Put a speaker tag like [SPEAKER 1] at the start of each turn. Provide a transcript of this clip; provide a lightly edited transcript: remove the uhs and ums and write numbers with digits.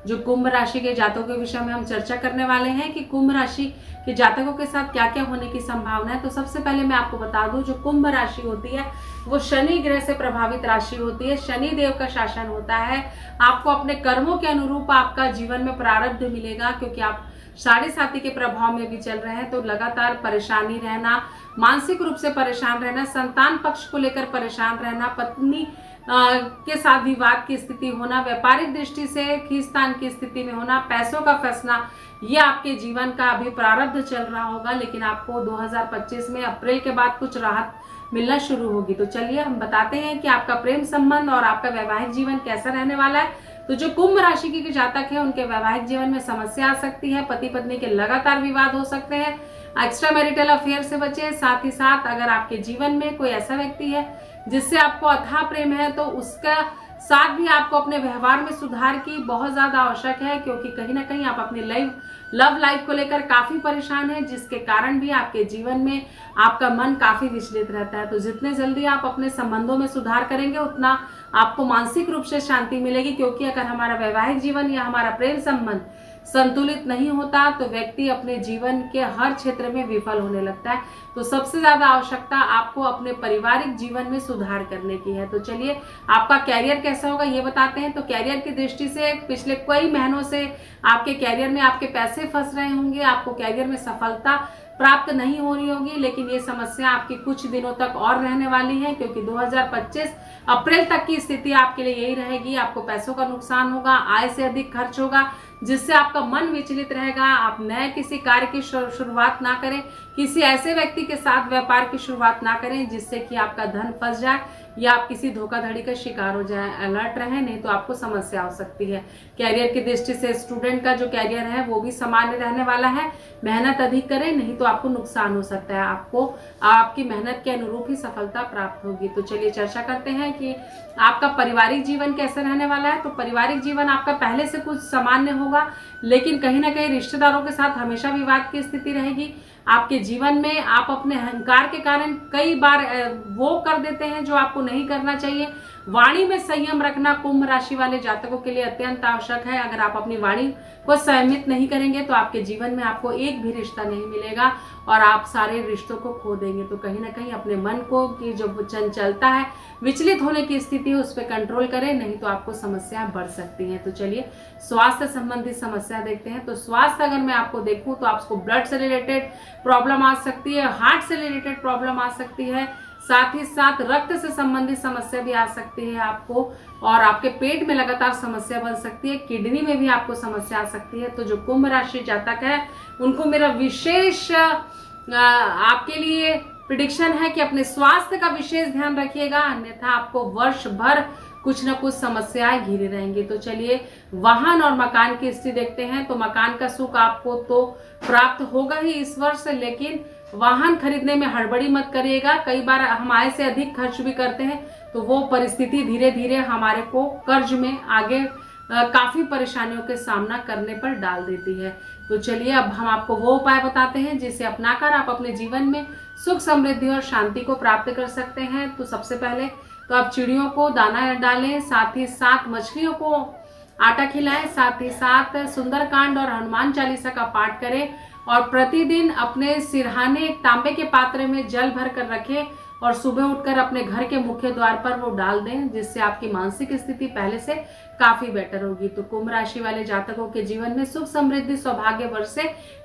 [SPEAKER 1] जो कुंभ राशि के जातकों के विषय में हम चर्चा करने वाले हैं कि कुंभ राशि के जातकों के साथ क्या क्या होने की संभावना है। तो सबसे पहले मैं आपको बता दूं, जो कुंभ राशि होती है वो शनि ग्रह से प्रभावित राशि होती है। शनि देव का शासन होता है। आपको अपने कर्मों के अनुरूप आपका जीवन में प्रारब्ध मिलेगा, क्योंकि आप साढ़े साथी के प्रभाव में भी चल रहे हैं। तो लगातार परेशानी रहना, मानसिक रूप से परेशान रहना, संतान पक्ष को लेकर परेशान रहना, पत्नी के साथ विवाद की स्थिति होना, व्यापारिक दृष्टि से खींचतान की स्थिति में होना, पैसों का फंसना, ये आपके जीवन का अभी प्रारब्ध चल रहा होगा। लेकिन आपको 2025 में अप्रैल के बाद कुछ राहत मिलना शुरू होगी। तो चलिए हम बताते हैं कि आपका प्रेम संबंध और आपका वैवाहिक जीवन कैसा रहने वाला है। तो जो कुंभ राशि के जातक है उनके वैवाहिक जीवन में समस्या आ सकती है। पति पत्नी के लगातार विवाद हो सकते हैं। एक्स्ट्रा मैरिटल अफेयर से बचें। साथ ही साथ अगर आपके जीवन में कोई ऐसा व्यक्ति है जिससे आपको अथाह प्रेम है, तो उसका साथ भी आपको अपने व्यवहार में सुधार की बहुत ज्यादा आवश्यक है, क्योंकि कहीं ना कहीं आप अपने लव लाइफ को लेकर काफी परेशान हैं, जिसके कारण भी आपके जीवन में आपका मन काफी विचलित रहता है। तो जितने जल्दी आप अपने संबंधों में सुधार करेंगे उतना आपको मानसिक रूप से शांति मिलेगी, क्योंकि अगर हमारा वैवाहिक जीवन या हमारा प्रेम संबंध संतुलित नहीं होता तो व्यक्ति अपने जीवन के हर क्षेत्र में विफल होने लगता है। तो सबसे ज्यादा आवश्यकता आपको अपने पारिवारिक जीवन में सुधार करने की है। तो चलिए आपका कैरियर कैसा होगा ये बताते हैं। तो कैरियर की दृष्टि से पिछले कई महीनों से आपके कैरियर में आपके पैसे फंस रहे होंगे, आपको कैरियर में सफलता प्राप्त नहीं हो रही होगी, लेकिन ये समस्या आपकी कुछ दिनों तक और रहने वाली है, क्योंकि 2025 अप्रैल तक की स्थिति आपके लिए यही रहेगी। आपको पैसों का नुकसान होगा, आय से अधिक खर्च होगा, जिससे आपका मन विचलित रहेगा। आप नए किसी कार्य की शुरुआत ना करें, किसी ऐसे व्यक्ति के साथ व्यापार की शुरुआत ना करें जिससे कि आपका धन फंस जाए या आप किसी धोखाधड़ी का शिकार हो जाए। अलर्ट रहें, नहीं तो आपको समस्या हो सकती है। कैरियर की दृष्टि से स्टूडेंट का जो कैरियर है वो भी सामान्य रहने वाला है। मेहनत अधिक करें, नहीं तो आपको नुकसान हो सकता है। आपको आपकी मेहनत के अनुरूप ही सफलता प्राप्त होगी। तो चलिए चर्चा करते हैं कि आपका पारिवारिक जीवन कैसा रहने वाला है। तो पारिवारिक जीवन आपका पहले से कुछ सामान्य होगा, लेकिन कहीं ना कहीं रिश्तेदारों के साथ हमेशा विवाद की स्थिति रहेगी। आपके जीवन में आप अपने अहंकार के कारण कई बार वो कर देते हैं जो आपको नहीं करना चाहिए। वाणी में संयम रखना कुंभ राशि वाले जातकों के लिए अत्यंत आवश्यक है। अगर आप अपनी वाणी को संयमित नहीं करेंगे तो आपके जीवन में आपको एक भी रिश्ता नहीं मिलेगा और आप सारे रिश्तों को खो देंगे। तो कहीं ना कहीं अपने मन को की जो चंचलता है, विचलित होने की स्थिति उस पर कंट्रोल करें, नहीं तो आपको समस्याएं बढ़ सकती हैं। तो चलिए स्वास्थ्य संबंधी समस्या देखते हैं। तो स्वास्थ्य अगर मैं आपको देखूं तो आपको ब्लड से रिलेटेड प्रॉब्लम आ सकती है, हार्ट से रिलेटेड प्रॉब्लम आ सकती है, साथ ही साथ रक्त से संबंधित समस्या भी आ सकती है आपको, और आपके पेट में लगातार समस्या बन सकती है, किडनी में भी आपको समस्या आ सकती है। तो जो कुंभ राशि जातक है उनको मेरा विशेष आपके लिए प्रिडिक्शन है कि अपने स्वास्थ्य का विशेष ध्यान रखिएगा, अन्यथा आपको वर्ष भर कुछ न कुछ समस्याएं घिरी रहेंगी। तो चलिए वाहन और मकान की स्थिति देखते हैं। तो मकान का सुख आपको तो प्राप्त होगा ही इस वर्ष, लेकिन वाहन खरीदने में हड़बड़ी मत करिएगा। कई बार हम आय से अधिक खर्च भी करते हैं, तो वो परिस्थिति धीरे धीरे हमारे को कर्ज में आगे काफी परेशानियों के सामना करने पर डाल देती है। तो चलिए अब हम आपको वो उपाय बताते हैं जिसे अपनाकर आप अपने जीवन में सुख, समृद्धि और शांति को प्राप्त कर सकते हैं। तो सबसे पहले तो आप चिड़ियों को दाना डालें, साथ ही साथ मछलियों को आटा खिलाएं, साथ ही साथ सुंदरकांड और हनुमान चालीसा का पाठ करें, और प्रतिदिन अपने सिरहाने एक तांबे के पात्र में जल भर कर रखें और सुबह उठकर अपने घर के मुख्य द्वार पर वो डाल दें, जिससे आपकी मानसिक स्थिति पहले से काफी बेटर होगी। तो कुंभ राशि वाले जातकों के जीवन में सुख, समृद्धि, सौभाग्य वर्ष से